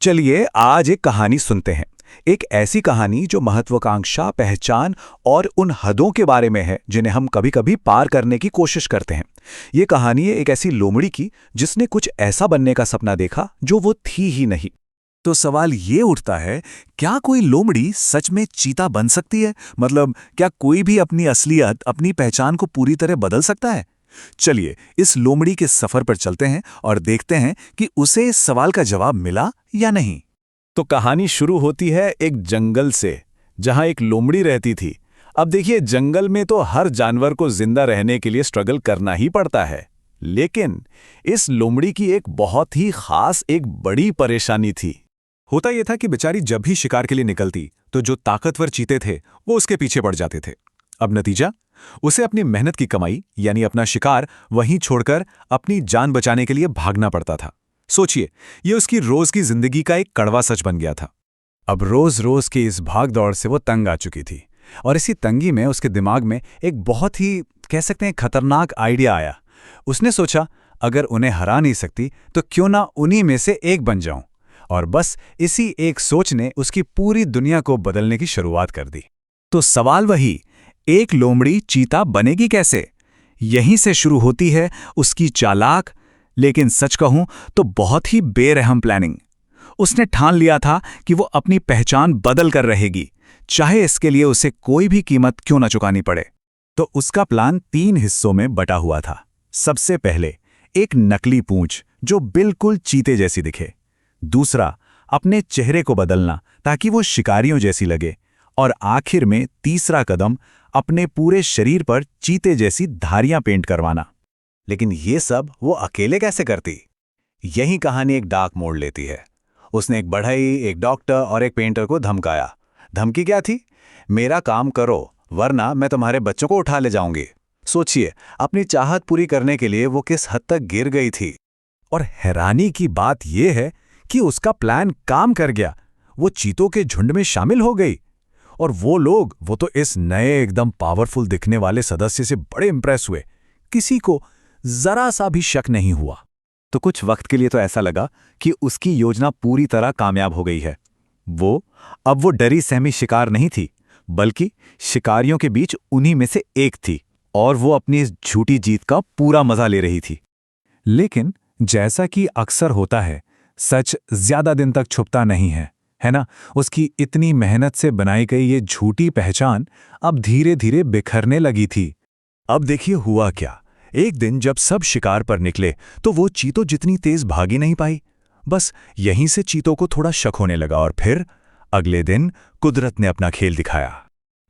चलिए आज एक कहानी सुनते हैं। एक ऐसी कहानी जो महत्वाकांक्षा, पहचान और उन हदों के बारे में है जिन्हें हम कभी-कभी पार करने की कोशिश करते हैं। ये कहानी है एक ऐसी लोमड़ी की जिसने कुछ ऐसा बनने का सपना देखा जो वो थी ही नहीं। तो सवाल ये उठता है, क्या कोई लोमड़ी सच में चीता बन सकती है? मतलब क्या कोई भी अपनी असलियत, अपनी पहचान को पूरी तरह बदल सकता है? चलिए इस लोमड़ी के सफर पर चलते हैं और देखते हैं कि उसे इस सवाल का जवाब मिला या नहीं। तो कहानी शुरू होती है एक जंगल से, जहां एक लोमड़ी रहती थी। अब देखिए, जंगल में तो हर जानवर को जिंदा रहने के लिए स्ट्रगल करना ही पड़ता है, लेकिन इस लोमड़ी की एक बहुत ही खास, एक बड़ी परेशानी थी। होता यह था कि बेचारी जब भी शिकार के लिए निकलती तो जो ताकतवर चीते थे वो उसके पीछे पड़ जाते थे। अब नतीजा, उसे अपनी मेहनत की कमाई यानी अपना शिकार वहीं छोड़कर अपनी जान बचाने के लिए भागना पड़ता था। सोचिए, ये उसकी रोज की जिंदगी का एक कड़वा सच बन गया था। अब रोज रोज की इस भागदौड़ से वो तंग आ चुकी थी और इसी तंगी में उसके दिमाग में एक बहुत ही, कह सकते हैं, खतरनाक आइडिया आया। उसने सोचा, अगर उन्हें हरा नहीं सकती तो क्यों ना उन्हीं में से एक बन जाऊं। और बस इसी एक सोच ने उसकी पूरी दुनिया को बदलने की शुरुआत कर दी। तो सवाल वही, एक लोमड़ी चीता बनेगी कैसे? यहीं से शुरू होती है उसकी चालाक, लेकिन सच कहूं तो बहुत ही बेरहम प्लानिंग। उसने ठान लिया था कि वो अपनी पहचान बदल कर रहेगी, चाहे इसके लिए उसे कोई भी कीमत क्यों न चुकानी पड़े। तो उसका प्लान 3 हिस्सों में बटा हुआ था। सबसे पहले एक नकली पूंछ जो बिल्कुल चीते जैसी दिखे। दूसरा, अपने चेहरे को बदलना ताकि वो शिकारियों जैसी लगे। और आखिर में तीसरा कदम, अपने पूरे शरीर पर चीते जैसी धारियां पेंट करवाना। लेकिन ये सब वो अकेले कैसे करती? यही कहानी एक डार्क मोड़ लेती है। उसने एक बढ़ई, एक डॉक्टर और एक पेंटर को धमकाया। धमकी क्या थी? मेरा काम करो वरना मैं तुम्हारे बच्चों को उठा ले जाऊंगी। सोचिए, अपनी चाहत पूरी करने के लिए वो किस हद तक गिर गई थी। और हैरानी की बात यह है कि उसका प्लान काम कर गया। वो चीतों के झुंड में शामिल हो गई और वो तो इस नए एकदम पावरफुल दिखने वाले सदस्य से बड़े इंप्रेस हुए। किसी को जरा सा भी शक नहीं हुआ। तो कुछ वक्त के लिए तो ऐसा लगा कि उसकी योजना पूरी तरह कामयाब हो गई है। अब वो डरी सहमी शिकार नहीं थी, बल्कि शिकारियों के बीच उन्हीं में से एक थी और वो अपनी इस झूठी जीत का पूरा मजा ले रही थी। लेकिन जैसा कि अक्सर होता है, सच ज्यादा दिन तक छुपता नहीं है ना? उसकी इतनी मेहनत से बनाई गई ये झूठी पहचान अब धीरे धीरे बिखरने लगी थी। अब देखिए हुआ क्या। एक दिन जब सब शिकार पर निकले तो वो चीतों जितनी तेज भागी नहीं पाई। बस यहीं से चीतों को थोड़ा शक होने लगा और फिर अगले दिन कुदरत ने अपना खेल दिखाया।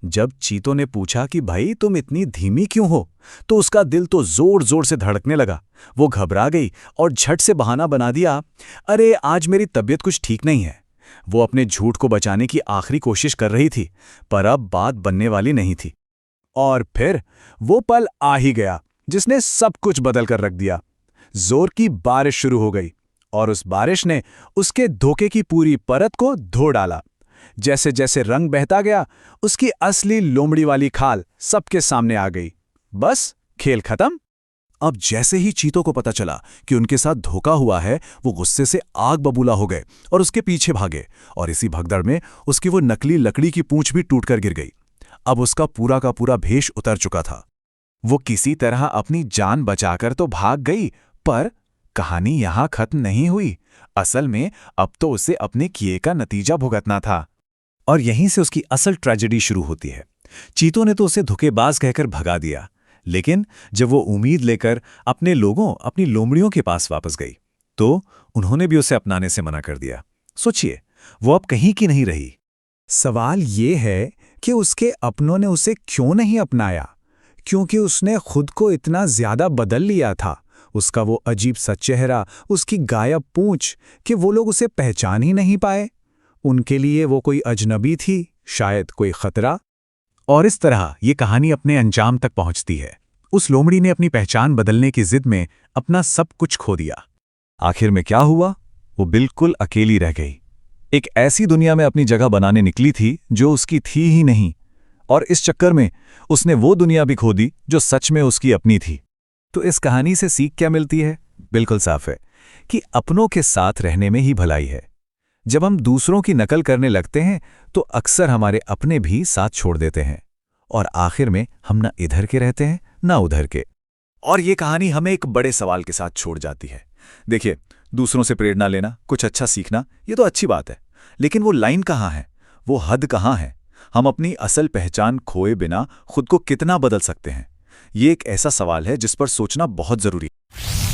जब चीतों ने पूछा कि भाई तुम इतनी धीमी क्यों हो, तो उसका दिल तो जोर जोर से धड़कने लगा। वो घबरा गई और झट से बहाना बना दिया, अरे आज मेरी तबीयत कुछ ठीक नहीं है। वो अपने झूठ को बचाने की आखिरी कोशिश कर रही थी, पर अब बात बनने वाली नहीं थी। और फिर वो पल आ ही गया जिसने सब कुछ बदल कर रख दिया। जोर की बारिश शुरू हो गई और उस बारिश ने उसके धोखे की पूरी परत को धो डाला। जैसे जैसे रंग बहता गया, उसकी असली लोमड़ी वाली खाल सबके सामने आ गई। बस खेल खत्म। अब जैसे ही चीतों को पता चला कि उनके साथ धोखा हुआ है, वो गुस्से से आग बबूला हो गए और उसके पीछे भागे। और इसी भगदड़ में उसकी वो नकली लकड़ी की पूंछ भी टूटकर गिर गई। अब उसका पूरा का पूरा भेष उतर चुका था। वो किसी तरह अपनी जान बचाकर तो भाग गई, पर कहानी यहां खत्म नहीं हुई। असल में अब तो उसे अपने किए का नतीजा भुगतना था। और यहीं से उसकी असल ट्रेजेडी शुरू होती है। चीतों ने तो उसे धोखेबाज कहकर भगा दिया, लेकिन जब वो उम्मीद लेकर अपने लोगों, अपनी लोमड़ियों के पास वापस गई, तो उन्होंने भी उसे अपनाने से मना कर दिया। सोचिए, वो अब कहीं की नहीं रही। सवाल ये है कि उसके अपनों ने उसे क्यों नहीं अपनाया? क्योंकि उसने खुद को इतना ज्यादा बदल लिया था। उसका वो अजीब सा चेहरा, उसकी गायब पूंछ, कि वो लोग उसे पहचान ही नहीं पाए। उनके लिए वो कोई अजनबी थी, शायद कोई खतरा। और इस तरह ये कहानी अपने अंजाम तक पहुंचती है। उस लोमड़ी ने अपनी पहचान बदलने की जिद में अपना सब कुछ खो दिया। आखिर में क्या हुआ? वो बिल्कुल अकेली रह गई। एक ऐसी दुनिया में अपनी जगह बनाने निकली थी जो उसकी थी ही नहीं, और इस चक्कर में उसने वो दुनिया भी खो दी जो सच में उसकी अपनी थी। तो इस कहानी से सीख क्या मिलती है? बिल्कुल साफ है कि अपनों के साथ रहने में ही भलाई है। जब हम दूसरों की नकल करने लगते हैं तो अक्सर हमारे अपने भी साथ छोड़ देते हैं और आखिर में हम ना इधर के रहते हैं ना उधर के। और ये कहानी हमें एक बड़े सवाल के साथ छोड़ जाती है। देखिए, दूसरों से प्रेरणा लेना, कुछ अच्छा सीखना, ये तो अच्छी बात है, लेकिन वो लाइन कहाँ है, वो हद कहाँ है? हम अपनी असल पहचान खोए बिना खुद को कितना बदल सकते हैं? ये एक ऐसा सवाल है जिस पर सोचना बहुत जरूरी है।